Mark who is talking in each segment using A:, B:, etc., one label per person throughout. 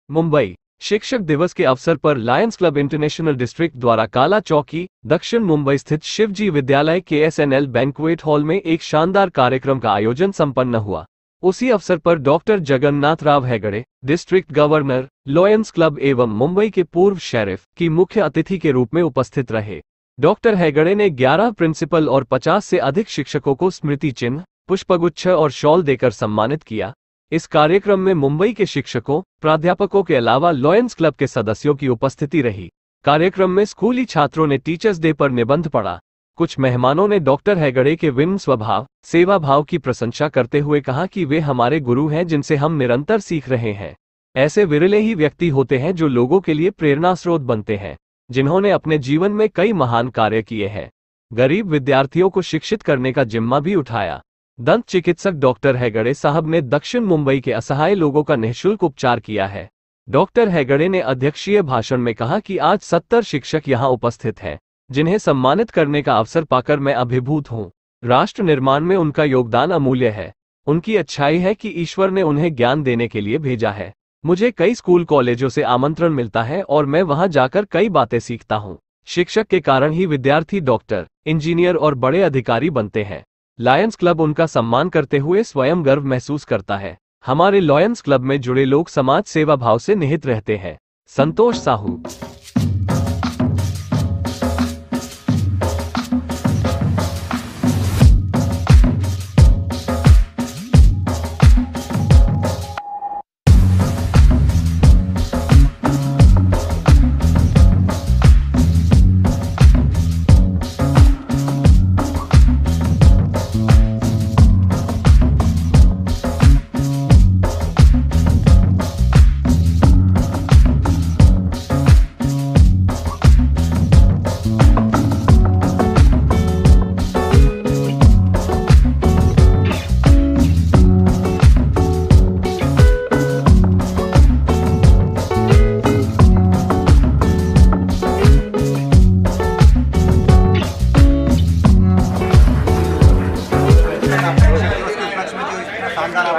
A: मुंबई शिक्षक दिवस के अवसर पर लायंस क्लब इंटरनेशनल डिस्ट्रिक्ट द्वारा काला चौकी दक्षिण मुंबई स्थित शिवजी विद्यालय KSNL बैंक्वेट हॉल में एक शानदार कार्यक्रम का आयोजन संपन्न हुआ। उसी अवसर पर doctor Jagannath Rao Hegde, district governor, Lions club एवं मुंबई के पूर्व शेरिफ की मुख्य अतिथि के रूप में उपस्थित रहे। डॉक्टर हेगड़े ने 11 प्रिंसिपल और 50 से अधिक शिक्षकों को स्मृति चिन्ह, पुष्पगुच्छ और शॉल देकर सम्मानित किया। इस कार्यक्रम में मुंबई के शिक्षकों, प्राध्यापकों के अलावा लायंस क्लब के सदस्यों की उपस्थिति रही। कार्यक्रम में स्कूली छात्रों ने टीचर्स डे पर निबंध पढ़ा। कुछ मेहमानों ने डॉक्टर हेगड़े के विनम्र स्वभाव, सेवा भाव की प्रशंसा करते हुए कहा कि वे हमारे गुरु हैं जिनसे हम निरंतर सीख रहे हैं। ऐसे विरले ही व्यक्ति होते हैं जो लोगों के लिए प्रेरणा स्रोत बनते हैं, जिन्होंने अपने जीवन में कई महान कार्य किए हैं। गरीब विद्यार्थियों को शिक्षित करने का जिम्मा भी उठाया। दंत चिकित्सक डॉक्टर हेगड़े साहब ने दक्षिण मुंबई के असहाय लोगों का निःशुल्क उपचार किया है। डॉक्टर हेगड़े ने अध्यक्षीय भाषण में कहा कि आज 70 शिक्षक यहां उपस्थित हैं, जिन्हें सम्मानित करने का अवसर पाकर मैं अभिभूत हूं। राष्ट्र निर्माण में उनका योगदान अमूल्य है। उनकी अच्छाई है कि ईश्वर ने उन्हें ज्ञान देने के लिए भेजा है। मुझे कई स्कूल कॉलेजों से आमंत्रण मिलता है और मैं वहां जाकर कई बातें सीखता हूं। शिक्षक के कारण ही विद्यार्थी डॉक्टर, इंजीनियर और बड़े अधिकारी बनते हैं। लायंस क्लब उनका सम्मान करते हुए स्वयं गर्व महसूस करता है। हमारे लायंस क्लब में जुड़े लोग समाज सेवा भाव से निहित रहते हैं। संतोष साहू।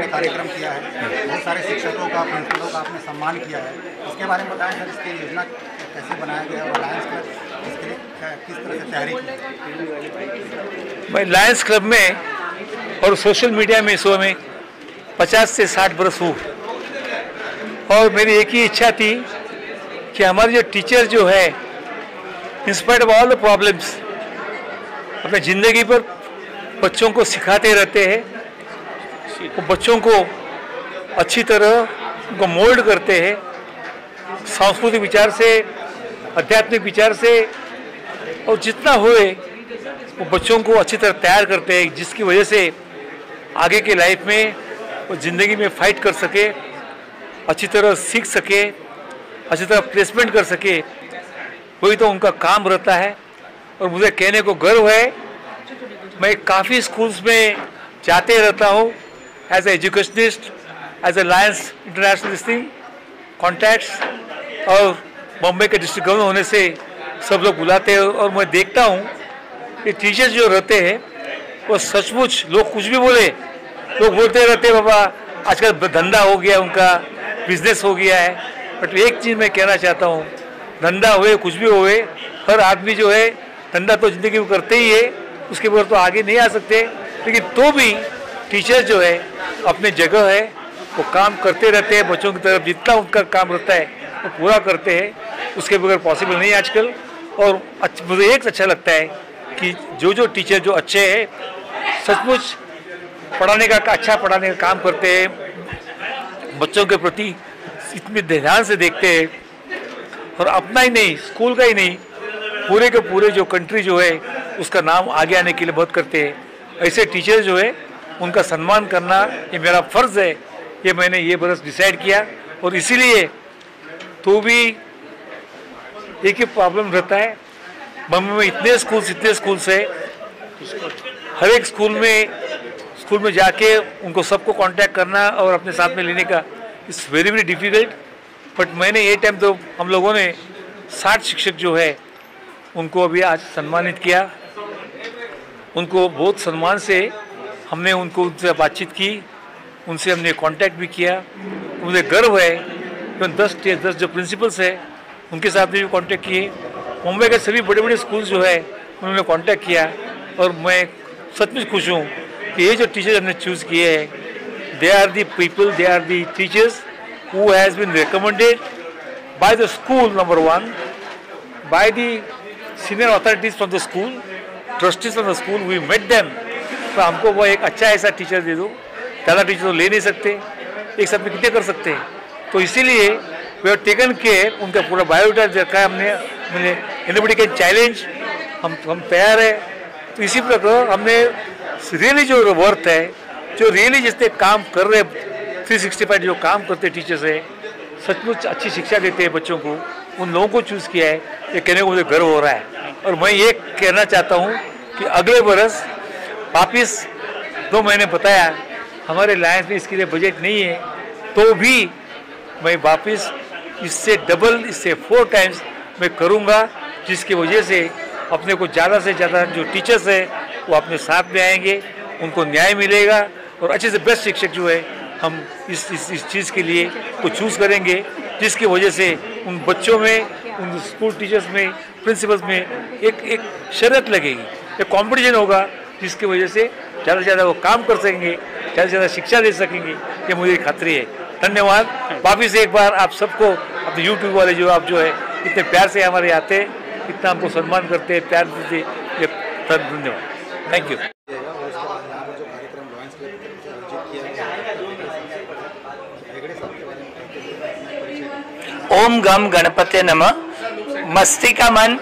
B: कार्यक्रम किया है, बहुत सारे शिक्षकों का, प्रिंसिपलों का आपने सम्मान किया है, इसके बारे में बताएं सर। इसकी योजना कैसे बनाया गया और लायंस क्लब इसके लिए किस तरह से तैयारी की?
C: मैं लायंस क्लब में और सोशल मीडिया में इस में 50 से 60 बरस हूँ और मेरी एक ही इच्छा थी कि हमारे जो टीचर जो है, in spite of all the problems, अपने ज़िंदगी पर बच्चों को सिखाते रहते हैं। वो बच्चों को अच्छी तरह उनको मोल्ड करते हैं, सांस्कृतिक विचार से, आध्यात्मिक विचार से, और जितना हुए वो बच्चों को अच्छी तरह तैयार करते हैं, जिसकी वजह से आगे के लाइफ में वो ज़िंदगी में फाइट कर सके, अच्छी तरह सीख सके, अच्छी तरह प्लेसमेंट कर सके। वही तो उनका काम रहता है। और मुझे कहने को गर्व है, मैं काफ़ी स्कूल्स में जाते रहता हूँ as a educationist, as a Lions International contacts, और बॉम्बे के डिस्ट्रिक्ट गवर्नर होने से सब लोग बुलाते हैं। और मैं देखता हूँ कि टीचर्स जो रहते हैं वो सचमुच, लोग कुछ भी बोले, लोग बोलते रहते हैं बाबा आजकल धंधा हो गया, उनका बिजनेस हो गया है। बट एक चीज़ मैं कहना चाहता हूँ, धंधा हुए कुछ भी हुए, हर आदमी जो है धंधा तो ज़िंदगी में करते ही है, उसके बगैर तो आगे नहीं आ सकते। लेकिन तो भी टीचर जो है अपने जगह है, वो काम करते रहते हैं, बच्चों की तरफ जितना उनका काम रहता है वो पूरा करते हैं। उसके बगैर पॉसिबल नहीं आजकल। और मुझे एक अच्छा लगता है कि जो टीचर जो अच्छे हैं, सचमुच पढ़ाने का अच्छा पढ़ाने का काम करते हैं, बच्चों के प्रति इतने ध्यान से देखते हैं, और अपना ही नहीं, स्कूल का ही नहीं, पूरे के पूरे जो कंट्री जो है उसका नाम आगे आने के लिए बहुत करते हैं। ऐसे टीचर जो है उनका सम्मान करना ये मेरा फ़र्ज़ है, ये मैंने ये बरस डिसाइड किया। और इसीलिए तो भी एक ही प्रॉब्लम रहता है, बम्बे में इतने स्कूल्स है, हर एक स्कूल में जाके उनको सबको कांटेक्ट करना और अपने साथ में लेने का it's very very difficult. But मैंने ये टाइम तो हम लोगों ने 60 शिक्षक जो है उनको अभी आज सम्मानित किया। उनको बहुत सम्मान से हमने उनसे बातचीत की, उनसे हमने कांटेक्ट भी किया। मुझे गर्व है इवन 10 जो प्रिंसिपल्स है उनके साथ भी कांटेक्ट किए। मुंबई के सभी बड़े बड़े स्कूल जो है उन्होंने कांटेक्ट किया और मैं सचमुच खुश हूँ कि ये जो टीचर हमने चूज़ किए हैं, they are the people, they are the teachers who has been recommended by the school number 1, by the senior authorities from the school, trustees from the school, we met them. तो हमको वो एक अच्छा ऐसा teacher दे दो, ज़्यादा teacher तो ले नहीं सकते, एक साथ में कितने कर सकते हैं। तो इसीलिए वी हैव टेकन केयर, उनका पूरा बायोडाटा देखा है हमने, एनीबॉडी कैन चैलेंज, हम तैयार है। तो इसी प्रकार हमने रियली जो वर्थ है, जो रियली जिससे काम कर रहे 365 जो काम करते टीचर्स है, सचमुच अच्छी शिक्षा देते हैं बच्चों को, उन लोगों को चूज़ किया है। ये कहने को मुझे गर्व हो रहा है। और मैं ये कहना चाहता हूँ कि अगले बरस वापिस 2 महीने बताया हमारे लायंस में इसके लिए बजट नहीं है, तो भी मैं वापिस इससे डबल, इससे 4 टाइम्स मैं करूँगा, जिसकी वजह से अपने को ज़्यादा से ज़्यादा जो टीचर्स है वो अपने साथ में आएंगे, उनको न्याय मिलेगा और अच्छे से बेस्ट शिक्षक जो है हम इस चीज़ के लिए को चूज़ करेंगे, जिसकी वजह से उन बच्चों में, उन स्कूल टीचर्स में, प्रिंसिपल्स में एक शर्त लगेगी, एक कंपटीशन होगा, जिसकी वजह से ज़्यादा से ज़्यादा वो काम कर सकेंगे, ज़्यादा से ज़्यादा शिक्षा दे सकेंगे। ये मुझे खातरी है। धन्यवाद। वापिस एक बार आप सबको, अपने यूट्यूब वाले जो आप जो है इतने प्यार से हमारे आते हैं, इतना हमको सम्मान करते हैं, प्यार देते, धन्यवाद। Thank you.
D: ओम गम गणपते नमः। मस्ती का मन,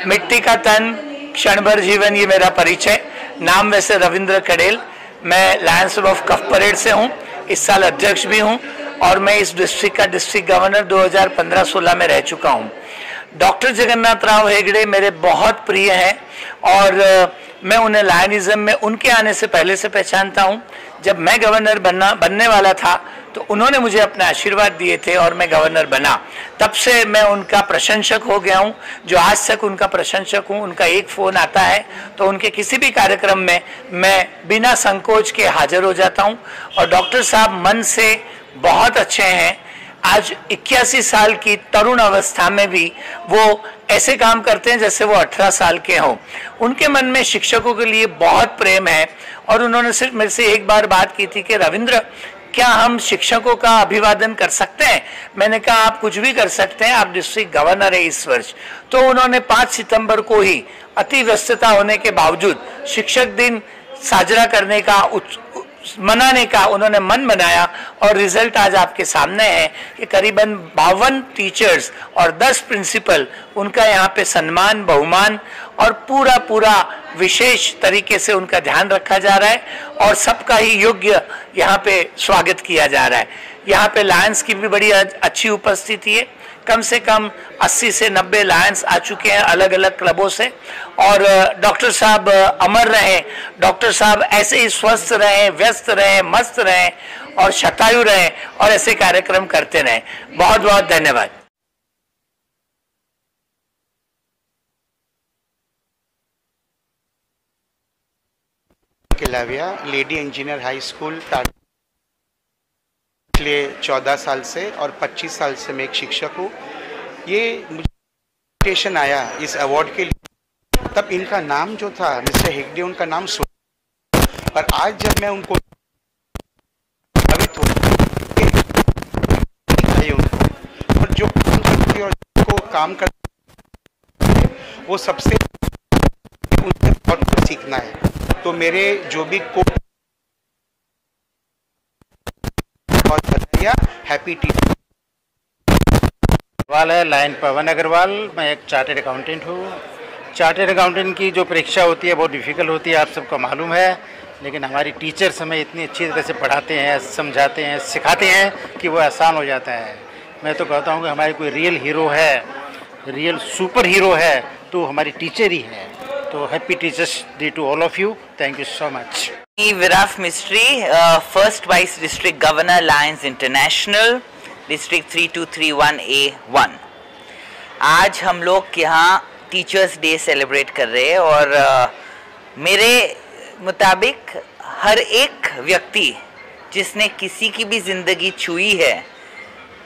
D: मिट्टी का तन, क्षण भर जीवन, ये मेरा परिचय। नाम वैसे रविंद्र कड़ेल, मैं Lions club of Cuff Parade से हूँ, इस साल अध्यक्ष भी हूँ और मैं इस डिस्ट्रिक्ट का डिस्ट्रिक्ट गवर्नर 2015-16 में रह चुका हूँ। डॉक्टर जगन्नाथ राव हेगड़े मेरे बहुत प्रिय हैं और मैं उन्हें लायनिज्म में उनके आने से पहले से पहचानता हूँ। जब मैं गवर्नर बनने वाला था तो उन्होंने मुझे अपने आशीर्वाद दिए थे और मैं गवर्नर बना। तब से मैं उनका प्रशंसक हो गया हूँ, जो आज तक उनका प्रशंसक हूँ। उनका एक फ़ोन आता है तो उनके किसी भी कार्यक्रम में मैं बिना संकोच के हाजिर हो जाता हूँ। और डॉक्टर साहब मन से बहुत अच्छे हैं। आज 81 साल की तरुण अवस्था में भी वो ऐसे काम करते हैं जैसे वो 18 साल के हों। उनके मन में शिक्षकों के लिए बहुत प्रेम है और उन्होंने सिर्फ मेरे से एक बार बात की थी कि रविंद्र, क्या हम शिक्षकों का अभिवादन कर सकते हैं? मैंने कहा आप कुछ भी कर सकते हैं, आप डिस्ट्रिक्ट गवर्नर है इस वर्ष। तो उन्होंने 5 सितंबर को ही अति व्यस्तता होने के बावजूद शिक्षक दिन साजरा करने का, मनाने का उन्होंने मन बनाया और रिजल्ट आज आपके सामने है कि करीबन 52 टीचर्स और 10 प्रिंसिपल, उनका यहाँ पे सम्मान, बहुमान और पूरा विशेष तरीके से उनका ध्यान रखा जा रहा है और सबका ही योग्य यहाँ पे स्वागत किया जा रहा है। यहाँ पे लायंस की भी बड़ी अच्छी उपस्थिति है। कम से कम 80 से 90 लायंस आ चुके हैं अलग अलग क्लबों से। और डॉक्टर साहब अमर रहें, डॉक्टर साहब ऐसे ही स्वस्थ रहें, व्यस्त रहें, मस्त रहें और शतायु रहें और ऐसे कार्यक्रम करते रहें। बहुत बहुत धन्यवाद।
E: किलाविया लेडी इंजीनियर हाई स्कूल पिछले 14 साल से और 25 साल से मैं एक शिक्षक हूँ। ये मुझे इन्विटेशन आया इस अवार्ड के लिए, तब इनका नाम जो था मिस्टर हेगड़े, उनका नाम सुना, और आज जब मैं उनको और जो काम करते और जो काम करते वो सबसे उनसे बहुत कुछ सीखना है। तो मेरे जो भी हैप्पी टीचर
F: अग्रवाल है, लाइन पवन अग्रवाल। मैं एक चार्टेड अकाउंटेंट हूँ। चार्टेड अकाउंटेंट की जो परीक्षा होती है बहुत डिफ़िकल्ट होती है, आप सबको मालूम है, लेकिन हमारी टीचर्स हमें इतनी अच्छी तरह से पढ़ाते हैं, समझाते हैं, सिखाते हैं कि वो आसान हो जाता है। मैं तो कहता हूँ कि हमारी कोई रियल हीरो है, रियल सुपर हीरो है तो हमारी टीचर ही है। तो happy teachers day to all of you. Thank you so much.
G: Viraf Mistry, first vice district governor Lions International, district 3231A1। आज हम लोग यहाँ टीचर्स डे सेलिब्रेट कर रहे हैं और मेरे मुताबिक हर एक व्यक्ति जिसने किसी की भी ज़िंदगी छुई है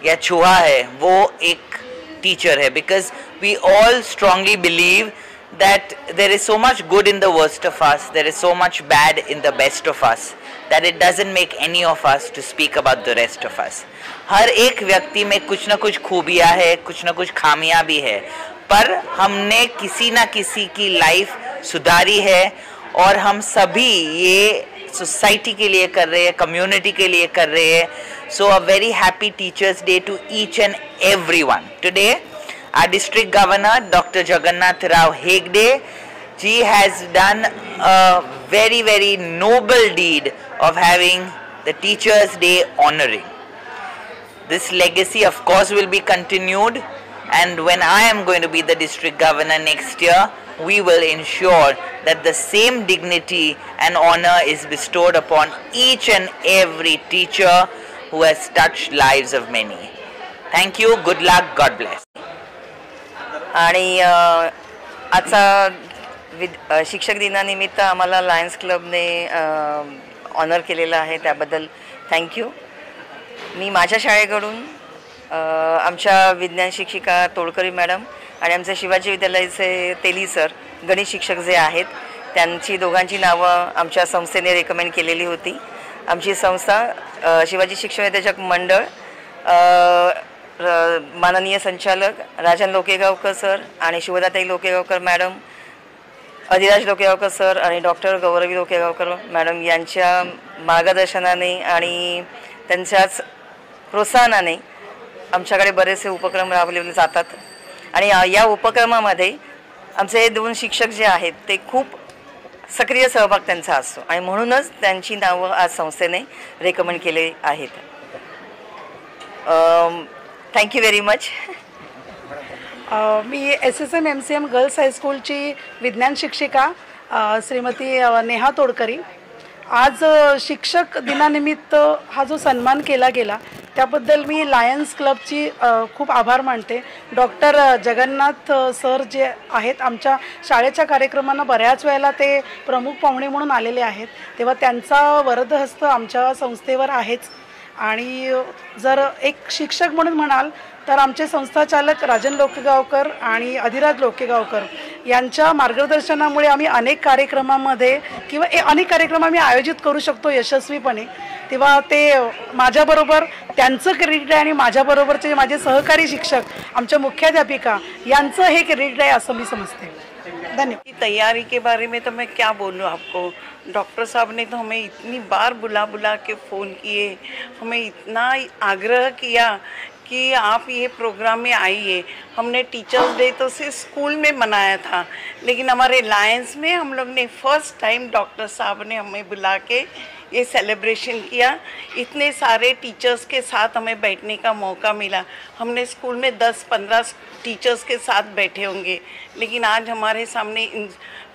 G: या छुआ है वो एक टीचर है, because we all strongly believe that there is so much good in the worst of us, there is so much bad in the best of us, that it doesn't make any of us to speak about the rest of us. हर एक व्यक्ति में कुछ ना कुछ खूबियाँ है, कुछ ना कुछ खामियाँ भी है, पर हमने किसी ना किसी की लाइफ सुधारी है और हम सभी ये सोसाइटी के लिए कर रहे हैं, कम्युनिटी के लिए कर रहे हैं. So a very happy teachers day to each and everyone. Today our district governor Dr. Jagannath Rao Hegde ji has done a very noble deed of having the Teachers Day honoring. This legacy of course will be continued, and when I am going to be the district governor next year, we will ensure that the same dignity and honor is bestowed upon each and every teacher who has touched lives of many. Thank you, good luck, God bless.
H: आणि आजचा शिक्षक दिनानिमित्त आम्हाला Lions क्लबने honour केलेलं आहे, त्याबद्दल thank you. मी माझ्या शाळेकडून आमच्या विज्ञान शिक्षिका तोडकरी मॅडम आणि आमचे शिवाजी विद्यालयाचे तेली सर गणित शिक्षक जे आहेत त्यांची दोघांची नावं आमच्या संस्थेने रेकमेंड केलेली होती. आमची संस्था शिवाजी शिक्षण विद्याचक मंडळ, माननीय संचालक राजन लोकेगावकर सर आणि शिवदाताई लोकेगावकर मॅडम, अधिराज लोकेगावकर सर आणि डॉक्टर गौरवी लोकेगावकर मॅडम यांच्या मार्गदर्शनाने आणि त्यांच्याच प्रोत्साहनाने आमच्याकडे बरेचसे उपक्रम राबवले जातात. आणि या उपक्रमामध्ये आमचे दोन शिक्षक जे आहेत ते खूप सक्रिय सहभाग त्यांचा असतो आणि म्हणूनच त्यांची नावं आज संस्थेने रेकमेंड केले आहेत. Thank you very much.
I: मी SSM MCM गर्ल्स हायस्कूलची विज्ञान शिक्षिका श्रीमती नेहा तोडकरी. आज शिक्षक दिनानिमित्त हा जो सन्मान केला गेला त्याबद्दल मी लायन्स क्लबची खूप आभार मानते. डॉक्टर जगन्नाथ सर जे आहेत आमच्या शाळेच्या कार्यक्रमांना बऱ्याच वेळेला ते प्रमुख पाहुणे म्हणून आलेले आहेत, तेव्हा त्यांचा वरदहस्त आमच्या संस्थेवर आहेच. आणि जर एक शिक्षक म्हणून म्हणाल तर आमचे संस्थाचालक राजन लोकेगावकर आणि अधिराज लोकेगावकर यांच्या मार्गदर्शनामुळे आम्ही अनेक कार्यक्रमामध्ये किंवा अनेक कार्यक्रम आम्ही आयोजित करू शकतो यशस्वीपणे. तेव्हा ते माझ्याबरोबर त्यांचं क्रेडिट आहे आणि माझ्याबरोबरचे माझे सहकारी शिक्षक आमच्या मुख्याध्यापिका यांचं हे क्रेडिट आहे असं मी समजते. धन्यवाद.
J: तैयारी के बारे में तो मैं क्या बोलूँ आपको. डॉक्टर साहब ने तो हमें इतनी बार बुला के फ़ोन किए, हमें इतना आग्रह किया कि आप ये प्रोग्राम में आइए. हमने टीचर्स डे तो सिर्फ स्कूल में मनाया था, लेकिन हमारे लायंस में हम लोग ने फर्स्ट टाइम डॉक्टर साहब ने हमें बुला के ये सेलिब्रेशन किया. इतने सारे टीचर्स के साथ हमें बैठने का मौका मिला. हमने स्कूल में 10-15 टीचर्स के साथ बैठे होंगे, लेकिन आज हमारे सामने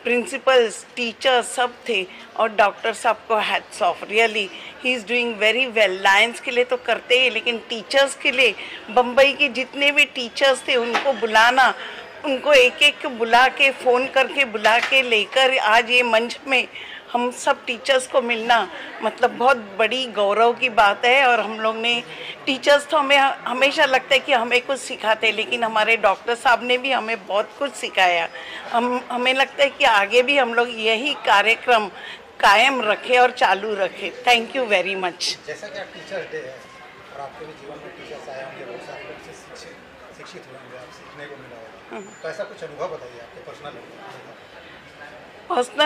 J: प्रिंसिपल्स, टीचर्स सब थे और डॉक्टर साहब को hats off. Really he is doing very well. Lions के लिए तो करते ही, लेकिन टीचर्स के लिए बम्बई के जितने भी टीचर्स थे उनको बुलाना, उनको एक एक बुला के फ़ोन करके बुला के लेकर आज ये मंच में हम सब टीचर्स को मिलना मतलब बहुत बड़ी गौरव की बात है. और हम लोग ने टीचर्स तो हमें हमेशा लगता है कि हमें कुछ सिखाते, लेकिन हमारे डॉक्टर साहब ने भी हमें बहुत कुछ सिखाया. हमें लगता है कि आगे भी हम लोग यही कार्यक्रम कायम रखें और चालू रखें. Thank you very much.
B: जैसा कि टीचर्स डे है और आपके भी जीवन में टीचर्स आए होंगे, बहुत सारे लोग से शिक्षित हुए होंगे, आप सीखने को मिला होगा, तो ऐसा कुछ अनुभव बताइए आपके
J: पर्सनल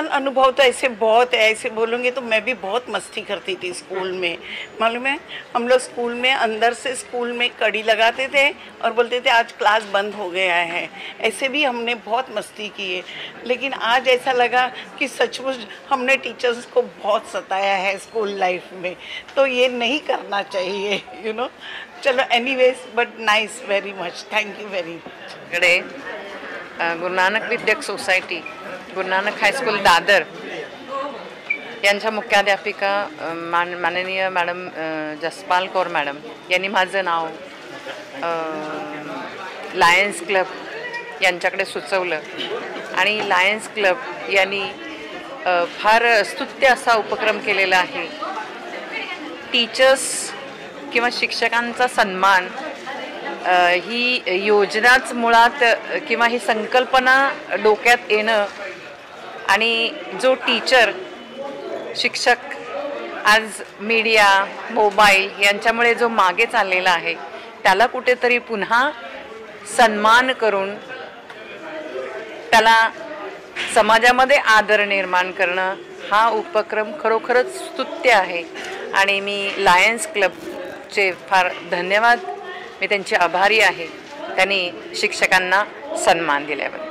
J: अनुभव. तो ऐसे बहुत है, ऐसे बोलूँगी तो मैं भी बहुत मस्ती करती थी स्कूल में. मालूम है, हम लोग स्कूल में अंदर से स्कूल में कड़ी लगाते थे और बोलते थे आज क्लास बंद हो गया है. ऐसे भी हमने बहुत मस्ती की है, लेकिन आज ऐसा लगा कि सचमुच हमने टीचर्स को बहुत सताया है स्कूल लाइफ में, तो ये नहीं करना चाहिए, यू नो. चलो anyways, but nice, very much. Thank you very much.
K: Guru Nanak विद्यक society, Guru Nanak high school Dadar यांच्या मुख्याध्यापिका माननीय मॅडम जसपाल कौर मॅडम यांनी माझं नाव लायन्स क्लब यांच्याकडे सुचवलं आणि लायन्स क्लब यांनी फार स्तुत्य असा उपक्रम केलेला आहे. टीचर्स किंवा शिक्षकांचा सन्मान ही योजनाच मुळात किंवा ही संकल्पना डोक्यात येणं आणि जो टीचर शिक्षक आज मीडिया मोबाईल यांच्यामुळे जो मागे चाललेला आहे त्याला कुठेतरी पुन्हा सन्मान करून त्याला समाजामध्ये आदर निर्माण करणं हा उपक्रम खरोखरच स्तुत्य आहे आणि मी लायन्स क्लबचे फार धन्यवाद, मी त्यांचे आभारी आहे त्यांनी शिक्षकांना सन्मान दिल्याबद्दल.